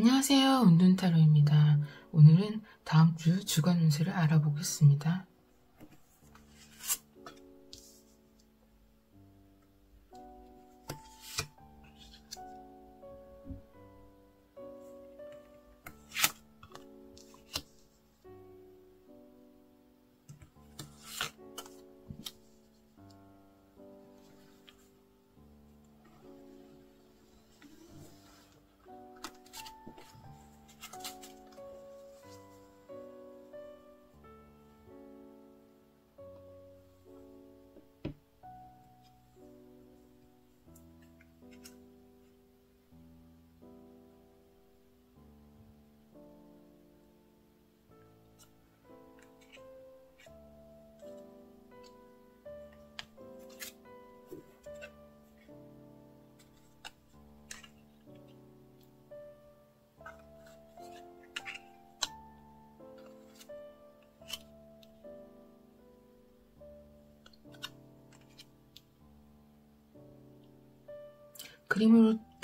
안녕하세요. 운둔타로입니다. 오늘은 다음 주 주간 운세를 알아보겠습니다.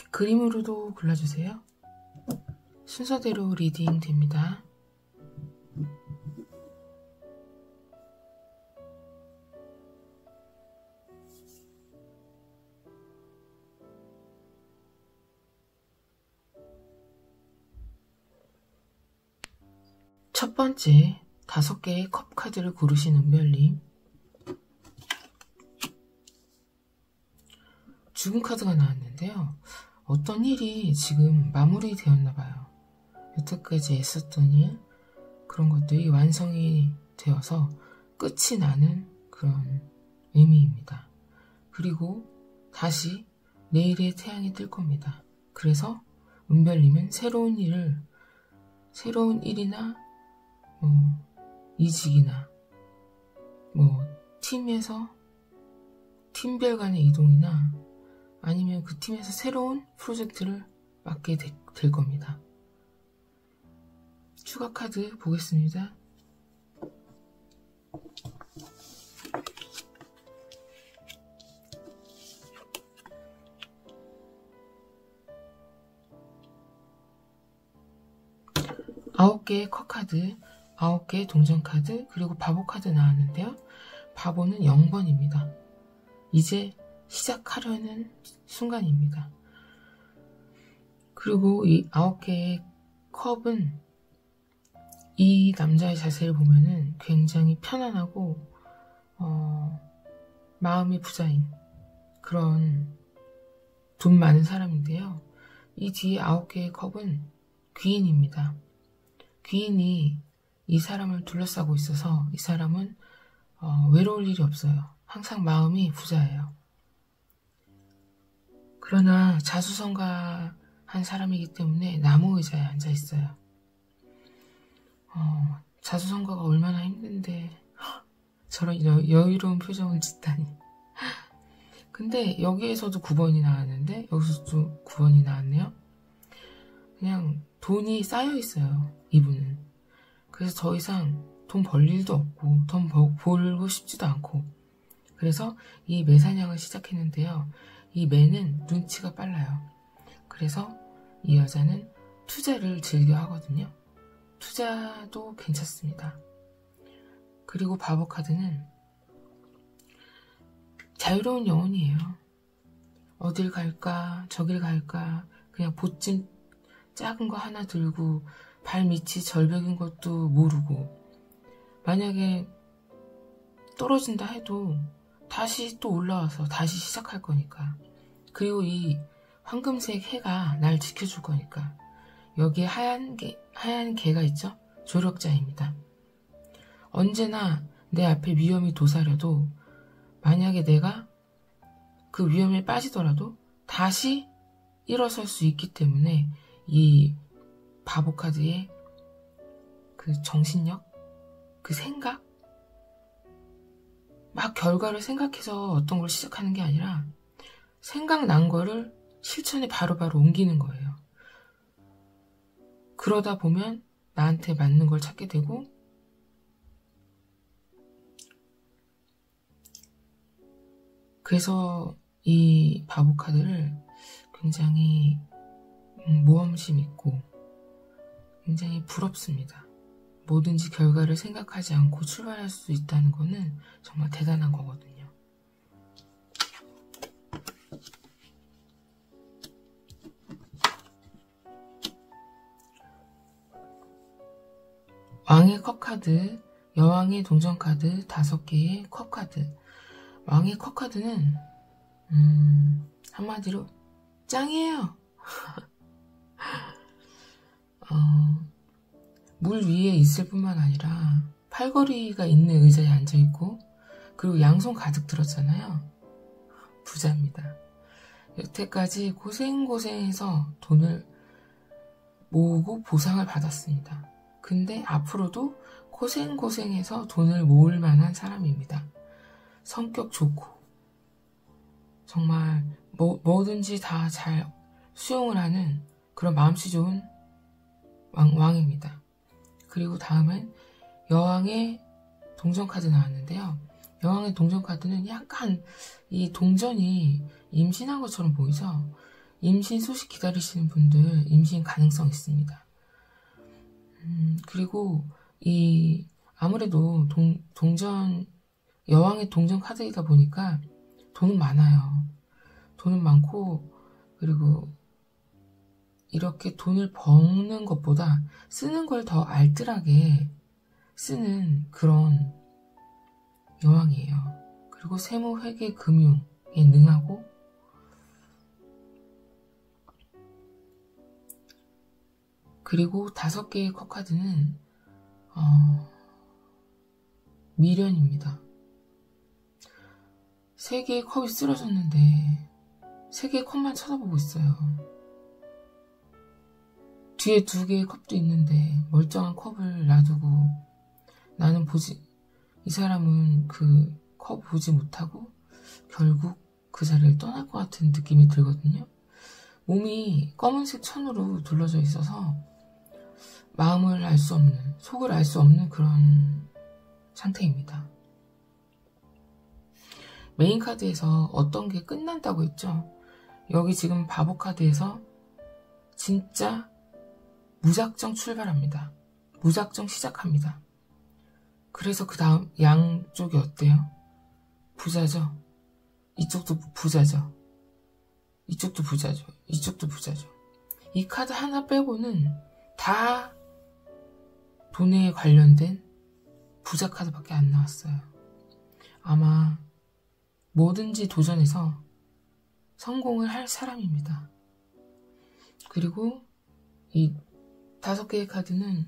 그림으로도 골라주세요. 순서대로 리딩 됩니다. 첫 번째, 5개의 컵 카드를 고르신 은별님. 죽음 카드가 나왔는데요. 어떤 일이 지금 마무리되었나봐요. 여태까지 애썼던 일, 그런 것들이 완성이 되어서 끝이 나는 그런 의미입니다. 그리고 다시 내일의 태양이 뜰 겁니다. 그래서 은별님은 새로운 일이나 이직이나 팀에서 팀별 간의 이동이나 아니면 그 팀에서 새로운 프로젝트를 맡게 될 겁니다. 추가 카드 보겠습니다. 아홉 개의 컵 카드, 9개의 동전 카드, 그리고 바보 카드 나왔는데요. 바보는 0번입니다. 이제 시작하려는 순간입니다. 그리고 이 9개의 컵은 이 남자의 자세를 보면은 굉장히 편안하고 마음이 부자인 그런 돈 많은 사람인데요. 이 뒤에 9개의 컵은 귀인입니다. 귀인이 이 사람을 둘러싸고 있어서 이 사람은 외로울 일이 없어요. 항상 마음이 부자예요. 그러나 자수성가한 사람이기 때문에 나무 의자에 앉아 있어요. 자수성가가 얼마나 힘든데 저런 여유로운 표정을 짓다니. 근데 여기에서도 9번이 나왔는데 여기서도 9번이 나왔네요. 그냥 돈이 쌓여 있어요, 이분은. 그래서 더 이상 돈 벌 일도 없고 돈 벌고 싶지도 않고, 그래서 이 매사냥을 시작했는데요. 이 매는 눈치가 빨라요. 그래서 이 여자는 투자를 즐겨 하거든요. 투자도 괜찮습니다. 그리고 바보 카드는 자유로운 영혼이에요. 어딜 갈까 저길 갈까 그냥 보찜 작은 거 하나 들고 발밑이 절벽인 것도 모르고, 만약에 떨어진다 해도 다시 또 올라와서 다시 시작할 거니까. 그리고 이 황금색 해가 날 지켜줄 거니까. 여기에 하얀 개가 있죠? 조력자입니다. 언제나 내 앞에 위험이 도사려도 만약에 내가 그 위험에 빠지더라도 다시 일어설 수 있기 때문에 이 바보 카드의 그 정신력, 그 생각, 막 결과를 생각해서 어떤 걸 시작하는 게 아니라 생각난 거를 실천에 바로바로 옮기는 거예요. 그러다 보면 나한테 맞는 걸 찾게 되고, 그래서 이 바보 카드를 굉장히 모험심 있고 굉장히 부럽습니다. 뭐든지 결과를 생각하지 않고 출발할 수 있다는 거는 정말 대단한 거거든요. 왕의 컵카드, 여왕의 동전카드 5개의 컵카드. 왕의 컵카드는 한마디로 짱이에요. 물 위에 있을 뿐만 아니라 팔걸이가 있는 의자에 앉아있고 그리고 양손 가득 들었잖아요. 부자입니다. 여태까지 고생고생해서 돈을 모으고 보상을 받았습니다. 근데 앞으로도 고생고생해서 돈을 모을 만한 사람입니다. 성격 좋고 정말 뭐든지 다 잘 수용을 하는 그런 마음씨 좋은 왕입니다. 그리고 다음엔 여왕의 동전카드 나왔는데요. 여왕의 동전카드는 약간 이 동전이 임신한 것처럼 보이죠? 임신 소식 기다리시는 분들 임신 가능성 있습니다. 그리고 아무래도 여왕의 동전 카드이다 보니까 돈은 많아요. 돈은 많고, 그리고 이렇게 돈을 버는 것보다 쓰는 걸 더 알뜰하게 쓰는 그런 여왕이에요. 그리고 세무, 회계, 금융에 능하고, 그리고 5개의 컵카드는 미련입니다. 3개의 컵이 쓰러졌는데 3개의 컵만 쳐다보고 있어요. 뒤에 2개의 컵도 있는데 멀쩡한 컵을 놔두고 나는 이 사람은 그 컵 보지 못하고 결국 그 자리를 떠날 것 같은 느낌이 들거든요. 몸이 검은색 천으로 둘러져 있어서 마음을 알 수 없는, 속을 알 수 없는 그런 상태입니다. 메인 카드에서 어떤 게 끝난다고 했죠? 여기 지금 바보 카드에서 진짜 무작정 출발합니다. 무작정 시작합니다. 그래서 그 다음 양쪽이 어때요? 부자죠? 이쪽도 부자죠? 이쪽도 부자죠? 이쪽도 부자죠? 이 카드 하나 빼고는 다 돈에 관련된 부자 카드밖에 안 나왔어요. 아마 뭐든지 도전해서 성공을 할 사람입니다. 그리고 이 5개의 카드는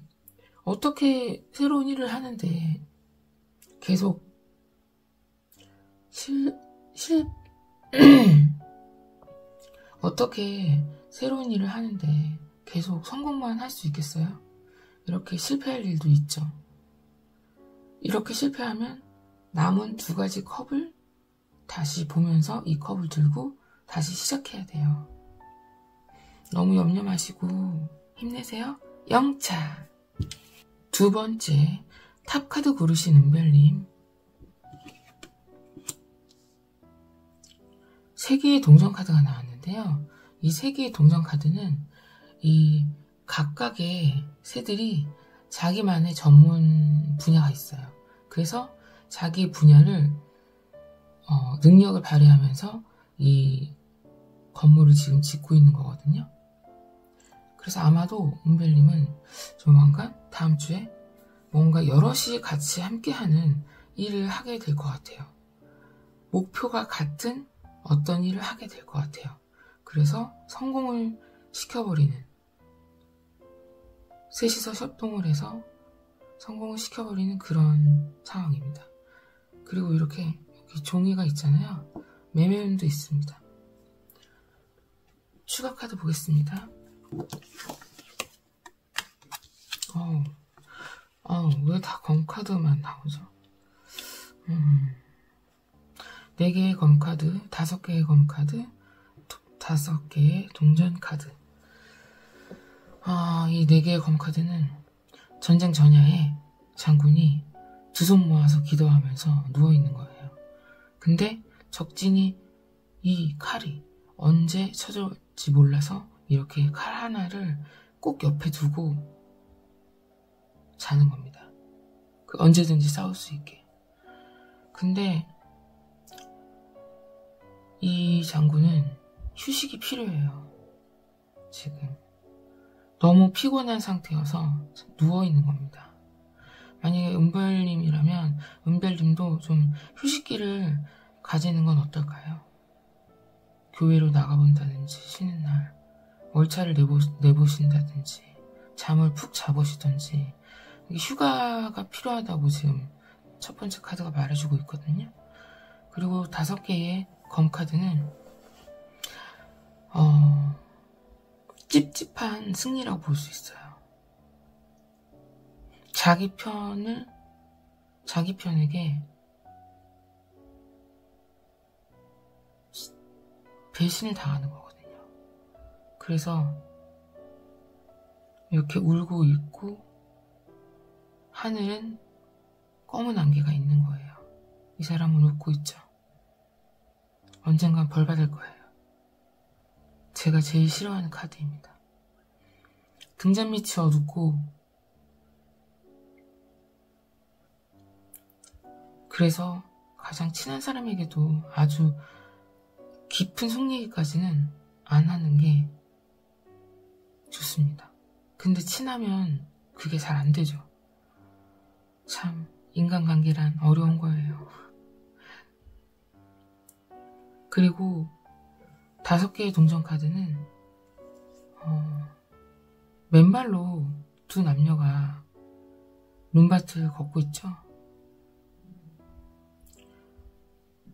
어떻게 새로운 일을 하는데 계속 어떻게 새로운 일을 하는데 계속 성공만 할 수 있겠어요? 이렇게 실패할 일도 있죠. 이렇게 실패하면 남은 2가지 컵을 다시 보면서 이 컵을 들고 다시 시작해야 돼요. 너무 염려 마시고 힘내세요. 영차! 2번째, 탑카드 고르신 은별님. 3개의 동전카드가 나왔는데요. 이 3개의 동전카드는 이 각각의 새들이 자기만의 전문 분야가 있어요. 그래서 자기 분야를 능력을 발휘하면서 이 건물을 지금 짓고 있는 거거든요. 그래서 아마도 은별님은 조만간 다음 주에 뭔가 여럿이 같이 함께하는 일을 하게 될 것 같아요. 목표가 같은 어떤 일을 하게 될 것 같아요. 그래서 성공을 시켜버리는, 셋이서 협동을 해서 성공을 시켜버리는 그런 상황입니다. 그리고 이렇게 여기 종이가 있잖아요. 매매운도 있습니다. 추가 카드 보겠습니다. 왜 다 검카드만 나오죠? 4개의 검카드, 5개의 검카드, 5개의 동전카드. 이 4개의 검카드는 전쟁 전야에 장군이 2손 모아서 기도하면서 누워있는 거예요. 근데 적진이 이 칼이 언제 쳐질지 몰라서 이렇게 칼 하나를 꼭 옆에 두고 자는 겁니다. 언제든지 싸울 수 있게. 근데 이 장군은 휴식이 필요해요. 지금 너무 피곤한 상태여서 누워있는 겁니다. 만약에 은별님이라면 은별님도 좀 휴식기를 가지는 건 어떨까요? 교회로 나가본다든지 쉬는 날 월차를 내보신다든지 잠을 푹 자보시던지 휴가가 필요하다고 지금 첫 번째 카드가 말해주고 있거든요. 그리고 5개의 검카드는 찝찝한 승리라고 볼 수 있어요. 자기 편에게 배신을 당하는 거거든요. 그래서 이렇게 울고 있고 하늘은 검은 안개가 있는 거예요. 이 사람은 웃고 있죠. 언젠간 벌 받을 거예요. 제가 제일 싫어하는 카드입니다. 등잔 밑이 어둡고 그래서 가장 친한 사람에게도 아주 깊은 속 얘기까지는 안 하는 게 좋습니다. 근데 친하면 그게 잘 안 되죠. 참 인간관계란 어려운 거예요. 그리고 5개의 동전 카드는 맨발로 두 남녀가 눈밭을 걷고 있죠.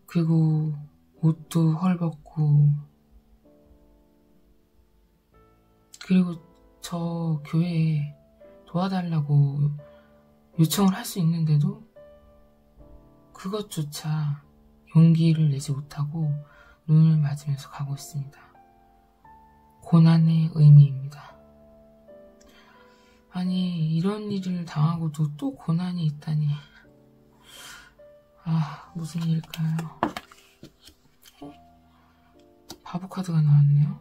그리고 옷도 헐벗고 그리고 저 교회에 도와달라고 요청을 할 수 있는데도 그것조차 용기를 내지 못하고 눈을 맞으면서 가고 있습니다. 고난의 의미입니다. 아니 이런 일을 당하고도 또 고난이 있다니 무슨 일일까요? 바보 카드가 나왔네요.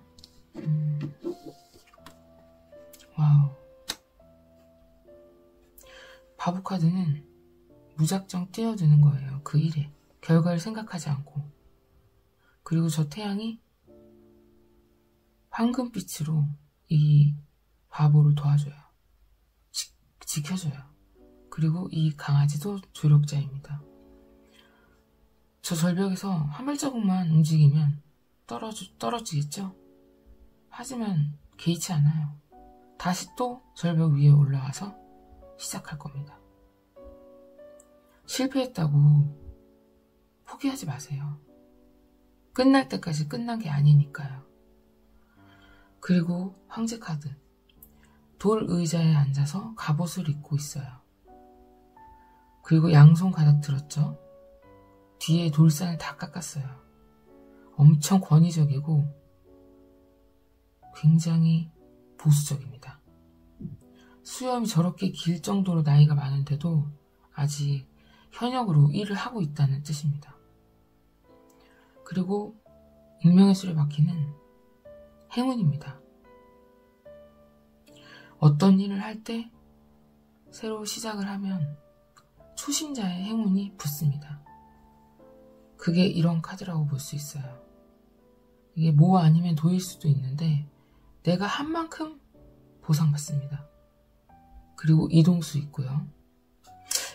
와우. 바보 카드는 무작정 뛰어드는 거예요. 그 일에 결과를 생각하지 않고. 그리고 저 태양이 황금빛으로 이 바보를 도와줘요. 지켜줘요. 그리고 이 강아지도 조력자입니다. 저 절벽에서 한 발자국만 움직이면 떨어지겠죠? 하지만 개의치 않아요. 다시 또 절벽 위에 올라와서 시작할 겁니다. 실패했다고 포기하지 마세요. 끝날 때까지 끝난 게 아니니까요. 그리고 황제 카드. 돌 의자에 앉아서 갑옷을 입고 있어요. 그리고 양손 가득 들었죠. 뒤에 돌산을 다 깎았어요. 엄청 권위적이고 굉장히 보수적입니다. 수염이 저렇게 길 정도로 나이가 많은데도 아직 현역으로 일을 하고 있다는 뜻입니다. 그리고 운명의 수레바퀴는 행운입니다. 어떤 일을 할 때 새로 시작을 하면 초심자의 행운이 붙습니다. 그게 이런 카드라고 볼 수 있어요. 이게 모 아니면 도일 수도 있는데 내가 한 만큼 보상받습니다. 그리고 이동수 있고요.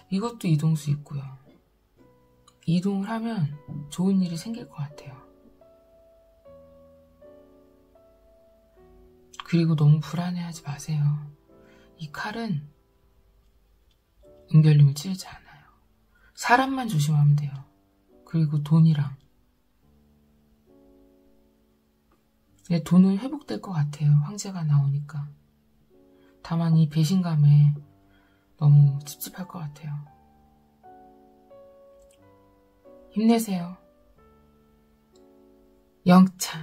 이것도 이동수 있고요. 이동을 하면 좋은 일이 생길 것 같아요. 그리고 너무 불안해하지 마세요. 이 칼은 은별님을 찌르지 않아요. 사람만 조심하면 돼요. 그리고 돈이랑 돈은 회복될 것 같아요. 황제가 나오니까. 다만 이 배신감에 너무 찝찝할 것 같아요. 힘내세요. 영차.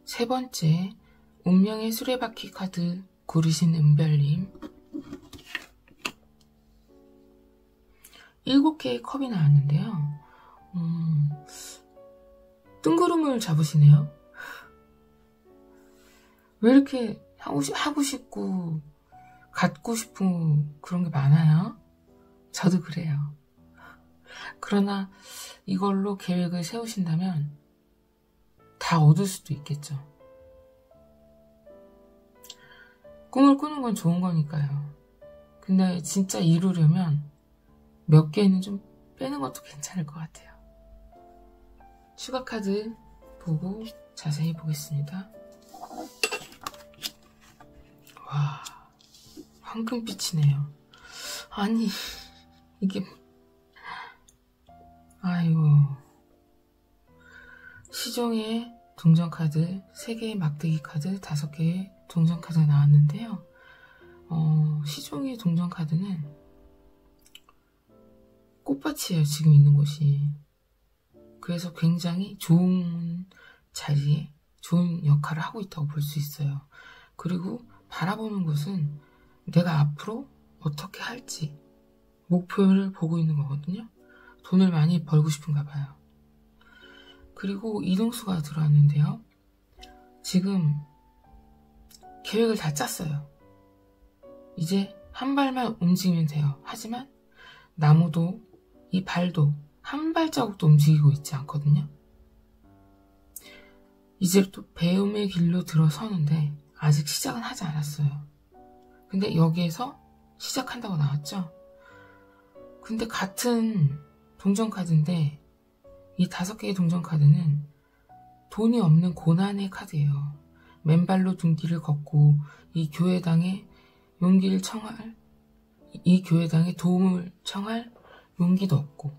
3번째 운명의 수레바퀴 카드 고르신 은별님. 7개의 컵이 나왔는데요. 뜬구름을 잡으시네요. 왜 이렇게 하고 싶고 갖고 싶은 그런 게 많아요. 저도 그래요. 그러나 이걸로 계획을 세우신다면 다 얻을 수도 있겠죠. 꿈을 꾸는 건 좋은 거니까요. 근데 진짜 이루려면 몇 개는 좀 빼는 것도 괜찮을 것 같아요. 추가 카드 보고 자세히 보겠습니다. 와, 황금빛이네요. 아니, 이게, 아이고. 시종의 동전카드 3개의 막대기 카드 5개의 동전카드가 나왔는데요. 시종의 동전카드는 꽃밭이에요, 지금 있는 곳이. 그래서 굉장히 좋은 자리에 좋은 역할을 하고 있다고 볼 수 있어요. 그리고 바라보는 곳은 내가 앞으로 어떻게 할지 목표를 보고 있는 거거든요. 돈을 많이 벌고 싶은가 봐요. 그리고 이동수가 들어왔는데요. 지금 계획을 다 짰어요. 이제 한 발만 움직이면 돼요. 하지만 나무도 이 발도 한 발자국도 움직이고 있지 않거든요. 이제 또 배움의 길로 들어서는데 아직 시작은 하지 않았어요. 근데 여기에서 시작한다고 나왔죠. 근데 같은 동전카드인데 이 5개의 동전카드는 돈이 없는 고난의 카드예요. 맨발로 둔길을 걷고 이 교회당에 용기를 청할, 이 교회당에 도움을 청할 용기도 없고,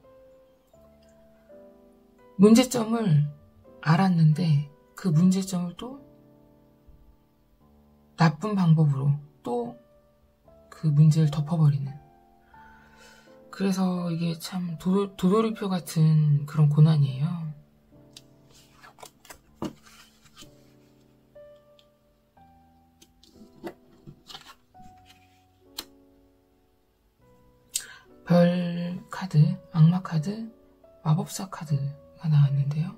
문제점을 알았는데 그 문제점을 또 나쁜 방법으로 또 그 문제를 덮어버리는, 그래서 이게 참 도돌이표 같은 그런 고난이에요. 별 카드, 악마 카드, 마법사 카드가 나왔는데요.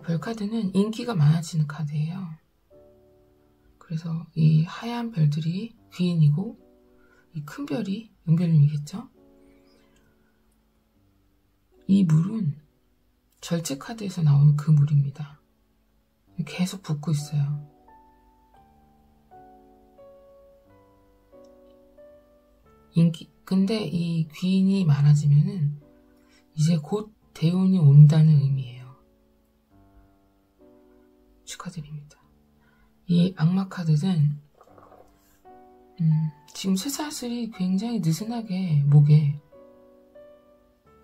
별 카드는 인기가 많아지는 카드예요. 그래서 이 하얀 별들이 귀인이고 이 큰 별이 은별님이겠죠? 이 물은 절제 카드에서 나오는 그 물입니다. 계속 붓고 있어요. 근데 이 귀인이 많아지면은 이제 곧 대운이 온다는 의미예요. 축하드립니다. 이 악마 카드는 지금 쇠사슬이 굉장히 느슨하게 목에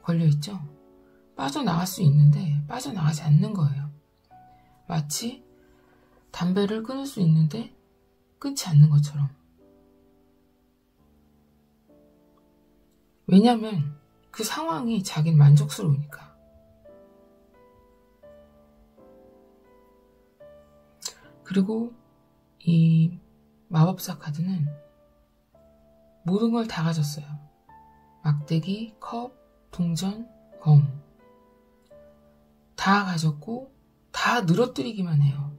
걸려있죠? 빠져나갈 수 있는데 빠져나가지 않는 거예요. 마치 담배를 끊을 수 있는데 끊지 않는 것처럼. 왜냐면 그 상황이 자기는 만족스러우니까. 그리고 이 마법사 카드는 모든 걸 다 가졌어요. 막대기, 컵, 동전, 검. 다 가졌고 다 늘어뜨리기만 해요.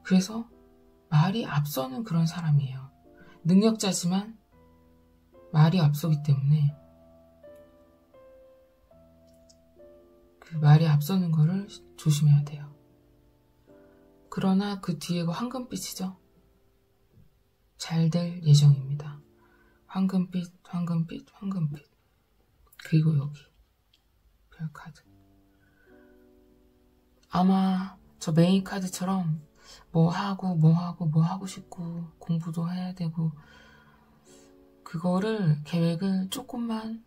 그래서 말이 앞서는 그런 사람이에요. 능력자지만 말이 앞서기 때문에 그 말이 앞서는 거를 조심해야 돼요. 그러나 그 뒤에가 황금빛이죠. 잘 될 예정입니다. 황금빛, 황금빛, 황금빛. 그리고 여기 별카드. 아마 저 메인 카드처럼 뭐 하고 싶고 공부도 해야 되고, 그거를 계획을 조금만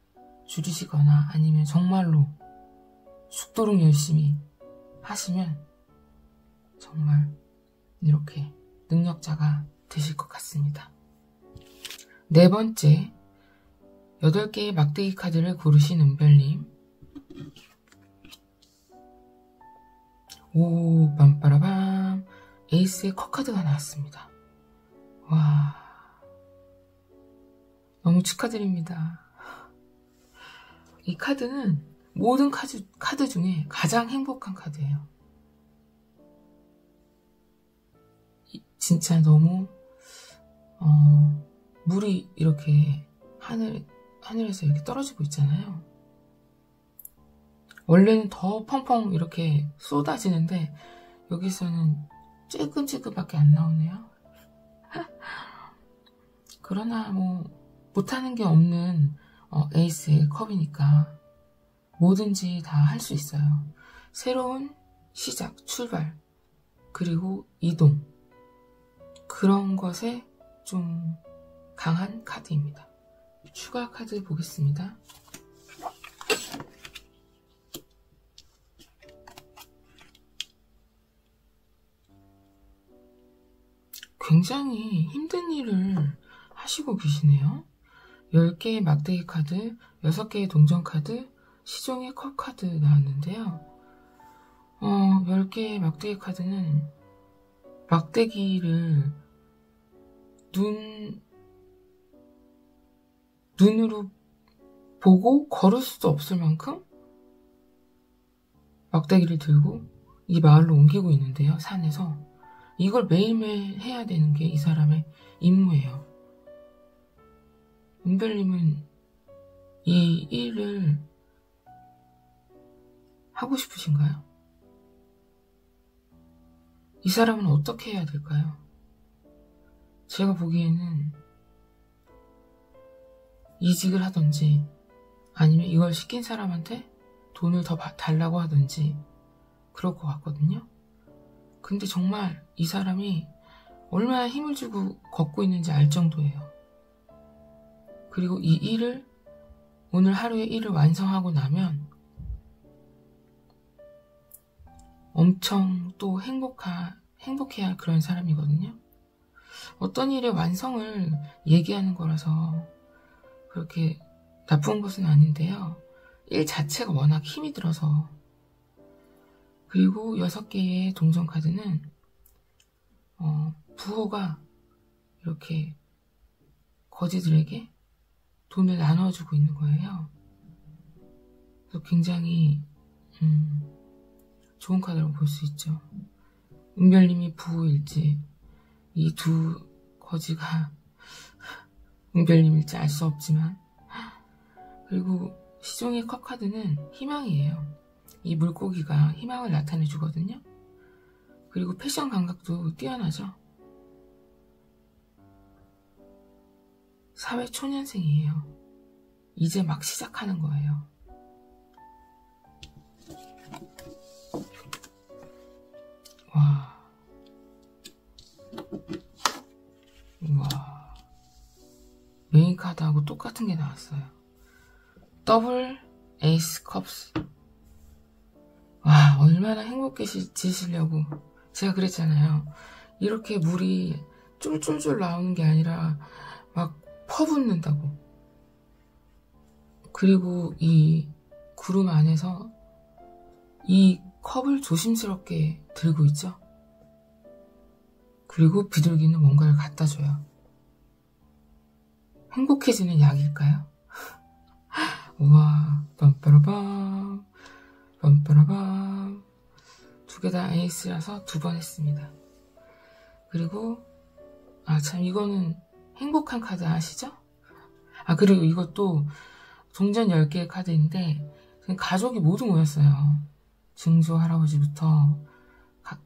줄이시거나 아니면 정말로 죽도록 열심히 하시면 정말 이렇게 능력자가 되실 것 같습니다. 네 번째, 8개의 막대기 카드를 고르신 은별님. 오, 빰빠라밤. 에이스의 컵 카드가 나왔습니다. 와, 너무 축하드립니다. 이 카드는 모든 카드 중에 가장 행복한 카드예요. 진짜 너무 물이 이렇게 하늘에서 이렇게 떨어지고 있잖아요. 원래는 더 펑펑 이렇게 쏟아지는데 여기서는 찔끔찔끔밖에 안 나오네요. 그러나 뭐 못하는 게 없는 에이스의 컵이니까 뭐든지 다 할 수 있어요. 새로운 시작, 출발, 그리고 이동, 그런 것에 좀 강한 카드입니다. 추가 카드 보겠습니다. 굉장히 힘든 일을 하시고 계시네요. 10개의 막대기 카드, 6개의 동전 카드, 시종의 컵 카드 나왔는데요. 10개의 막대기 카드는 막대기를 눈으로 보고 걸을 수도 없을 만큼 막대기를 들고 이 마을로 옮기고 있는데요. 산에서. 이걸 매일매일 해야 되는 게 이 사람의 임무예요. 은별님은 이 일을 하고 싶으신가요? 이 사람은 어떻게 해야 될까요? 제가 보기에는 이직을 하든지 아니면 이걸 시킨 사람한테 돈을 더 달라고 하든지 그럴 것 같거든요. 근데 정말 이 사람이 얼마나 힘을 주고 걷고 있는지 알 정도예요. 그리고 이 일을, 오늘 하루의 일을 완성하고 나면 엄청 또 행복해야 할 그런 사람이거든요. 어떤 일의 완성을 얘기하는 거라서 그렇게 나쁜 것은 아닌데요. 일 자체가 워낙 힘이 들어서. 그리고 6개의 동전 카드는 부호가 이렇게 거지들에게 돈을 나눠주고 있는 거예요. 그래서 굉장히 좋은 카드라고 볼 수 있죠. 은별님이 부호일지 이 두 거지가 은별님일지 알 수 없지만, 그리고 시종의 컵 카드는 희망이에요. 이 물고기가 희망을 나타내 주거든요. 그리고 패션 감각도 뛰어나죠. 사회 초년생이에요. 이제 막 시작하는 거예요. 와. 메인 카드하고 똑같은 게 나왔어요. 더블 에이스 컵스. 와, 얼마나 행복해지시려고. 제가 그랬잖아요. 이렇게 물이 쫄쫄쫄 나오는 게 아니라 막 퍼붓는다고. 그리고 이 구름 안에서 이 컵을 조심스럽게 들고 있죠. 그리고 비둘기는 뭔가를 갖다 줘요. 행복해지는 약일까요? 우와, 빰빠라밤, 빰빠라밤. 2개 다 에이스라서 2번 했습니다. 그리고, 참, 이거는 행복한 카드 아시죠? 그리고 이것도 동전 10개의 카드인데, 가족이 모두 모였어요. 증조 할아버지부터,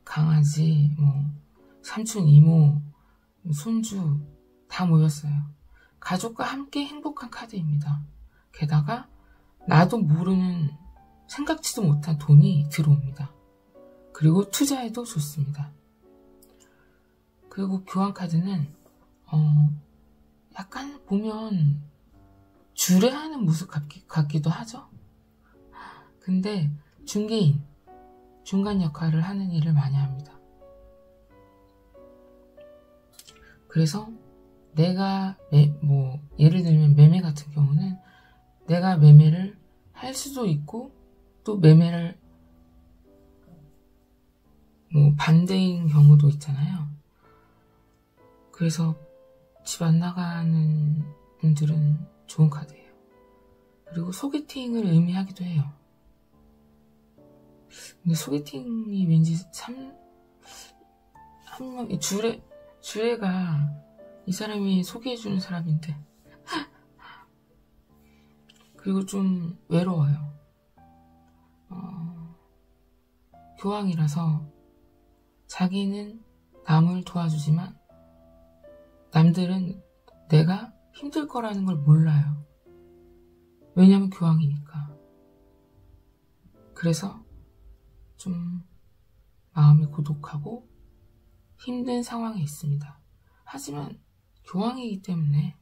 강아지, 삼촌, 이모, 손주, 다 모였어요. 가족과 함께 행복한 카드입니다. 게다가 나도 모르는, 생각지도 못한 돈이 들어옵니다. 그리고 투자에도 좋습니다. 그리고 교환 카드는 약간 보면 주례하는 모습 같기도 하죠. 근데 중개인, 중간 역할을 하는 일을 많이 합니다. 그래서 내가 예를 들면 매매 같은 경우는 내가 매매를 할 수도 있고 또 매매를 반대인 경우도 있잖아요. 그래서 집 안 나가는 분들은 좋은 카드예요. 그리고 소개팅을 의미하기도 해요. 근데 소개팅이 왠지 주애가 이 사람이 소개해주는 사람인데 그리고 좀 외로워요. 교황이라서 자기는 남을 도와주지만 남들은 내가 힘들 거라는 걸 몰라요. 왜냐면 교황이니까. 그래서 좀 마음이 고독하고 힘든 상황에 있습니다. 하지만 교황이기 때문에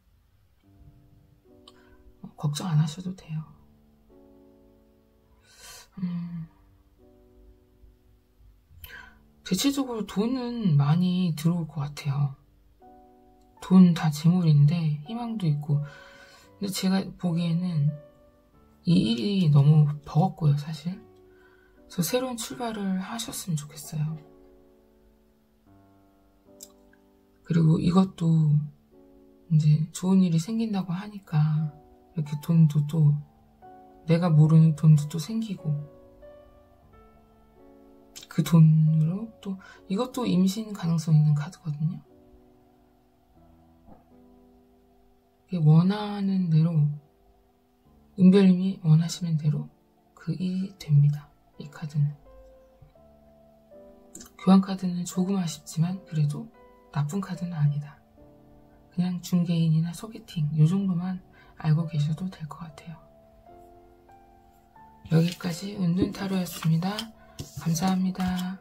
걱정 안 하셔도 돼요. 대체적으로 돈은 많이 들어올 것 같아요. 돈 다 재물인데 희망도 있고. 근데 제가 보기에는 이 일이 너무 버겁고요, 사실. 그래서 새로운 출발을 하셨으면 좋겠어요. 그리고 이것도 이제 좋은 일이 생긴다고 하니까 이렇게 돈도 또 내가 모르는 돈도 또 생기고 그 돈으로 또 이것도 임신 가능성 있는 카드거든요. 원하는 대로 은별님이 원하시는 대로 그 일이 됩니다. 이 카드는 교환 카드는 조금 아쉽지만 그래도 나쁜 카드는 아니다. 그냥 중개인이나 소개팅 이 정도만 알고 계셔도 될 것 같아요. 여기까지 은둔타로였습니다. 감사합니다.